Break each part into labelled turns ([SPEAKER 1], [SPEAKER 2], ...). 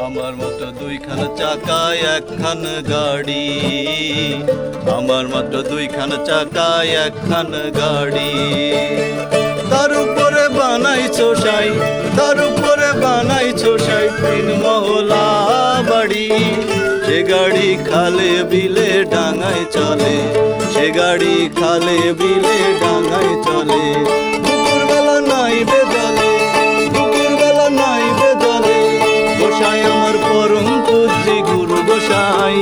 [SPEAKER 1] আমার মতো দুইখান চাকায় একখান গাড়ি, আমার মাত্র দুইখান চাকায় একখান গাড়ি। তার উপরে বানাইছো সাই, তার উপরে বানাইছো সাই তিন মহলা বাড়ি। সে গাড়ি খালে বিলে ডাঙায় চলে, সে গাড়ি খালে বিলে ডাঙায় চলে। দুপুরবেলা নাইবে জলে, দুপুরবেলা নাইবে জলে। গোসাই আমার পরম পূজ্যি গুরু গোসাই,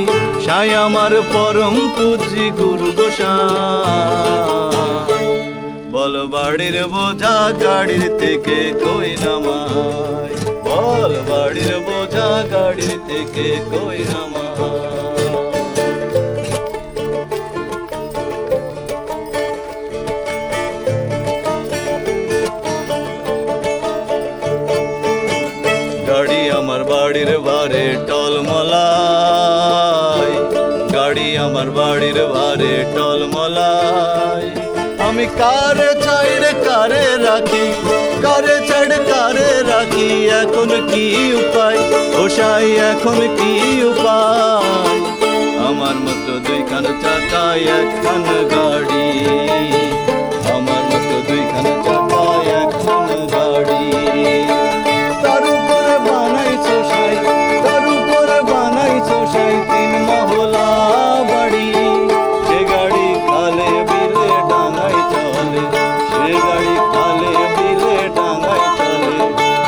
[SPEAKER 1] সাই আমার পরম পূজ্যি গুরু গোসাই। বল বাড়ির বোঝা গাড়ির থেকে কই নামাই, বল বাড়ির বোঝা গাড়ির থেকে কই নামাই। গাড়ি আমার বাড়ির বারে টলমলাই, গাড়ি আমার বাড়ির বারে টলমলাই। আমি কারে চাইড়ে কারে রাখি, কারে চাইড়ে কারে রাখি। এখন কি উপায় গোসাই, এখন কি উপায়। আমার মতো দুইখান চাকায় একখান গাড়ি, আমার মতো দুইখান চাকায় একখান গাড়ি। তার উপরে বানাইছো সাই, তার উপরে বানাইছো সাই তিন মহলা বাড়ি। সে গাড়ি খালে বিলে ডাঙায় চলে, সে গাড়ি খালে বিলে ডাঙায় চলে।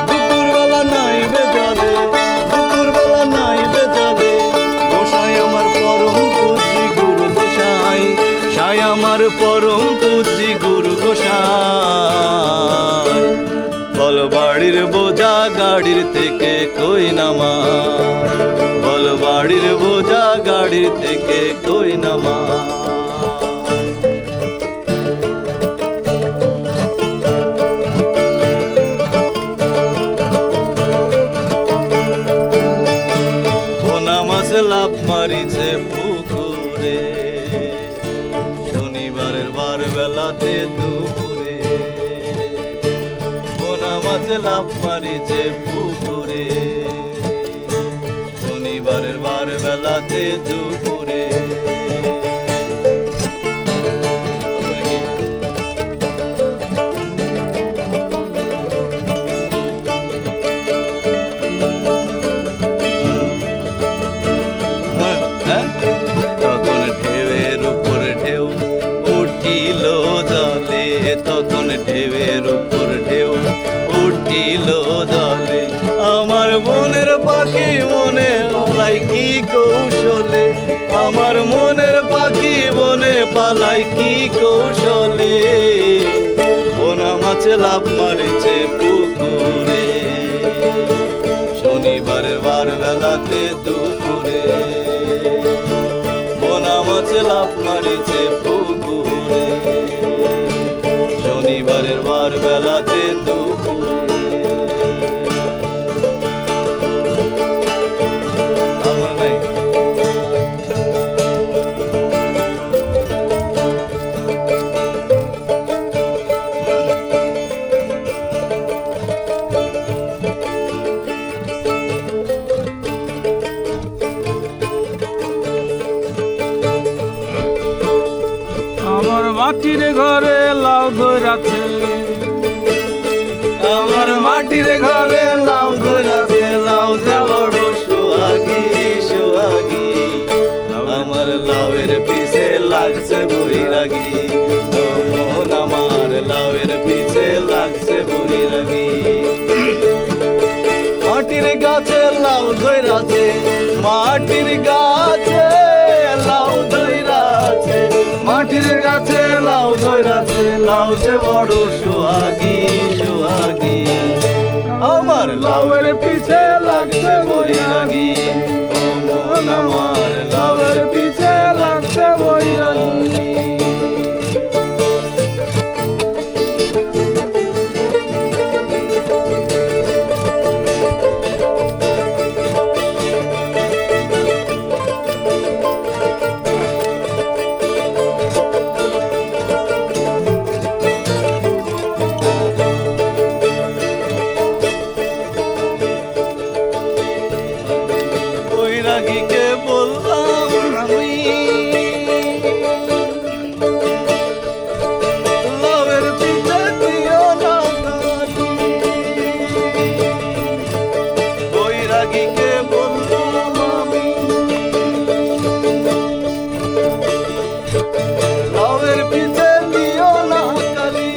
[SPEAKER 1] দুপুরবেলা নাইবে জলে, দুপুরবেলা নাইবে জলে। গোসাই আমার পরম পূজ্যি গুরু গোসাই, সাই আমার পরম পূজ্যি গুরু গোসাই। বল বাড়ির বোঝা গাড়ির থেকে কই নামাই, বল বাড়ির বোঝা গাড়ির থেকে কই নামাই। পোনা মাছ লাভ মারিছে পুকুরে, শনিবারের বার বেলাতে দুপুরে। পোনা মাছ লাভ মারিছে পুকুরে, শনিবারের বার বেলাতে দুপুরে। তখন ঢেউয়ের উপর ঢেউ উঠিল জলে, তখন ঢেউয়ের উপর ঢেউ উঠিল জলে। আমার মনের পাখি মনে পালাই কি কৌশলে, আমার মনের পাখি মনে পালাই কি কৌশলে। পোনা মাছ লাভ মারিছে পুকুরে, শনিবারের বার বেলাতে দুপুরে। পোনা মাছ লাভ মারিছে পুকুরে, শনিবারের বার বেলাতে দুপুরে।
[SPEAKER 2] আমার মাটির ঘরে লাউ ধরাছে,
[SPEAKER 1] আমার মাটির ঘরে লাউ ধরাছে, লাউ যে বড় সোহাগী সোহাগী। আমার লাউয়ের পিছে লাগছে বৈরাগী, ও মন আমার লাউয়ের পিছে লাগছে বৈরাগী। মাটির গাছে লাউ ধরাছে, মাটির গাছে লাউ ধরাছে, মাটির গাছে লাউ ধরাছে, লাউ যে বড় সোহাগী সোহাগী। আমার লাউয়ের পিছে লাগছে বৈরাগী, ও মন আমার লাউয়ের পিছে লাগছে বৈরাগী। বৈরাগীকে বললাম আমি লাউয়ের পিছে দিও না কালি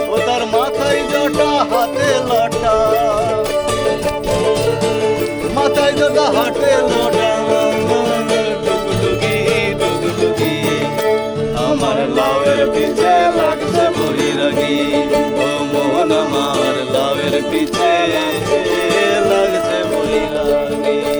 [SPEAKER 1] ও তার মাথায় জটা হাতে লটা মাথায় জটা হাতে লটা ডুগডুগি ডুগডুগি আমার লাউয়ের পিছে লাগছে বৈরাগী ও মন আমার লাউয়ের পিছে লাগছে বৈরাগী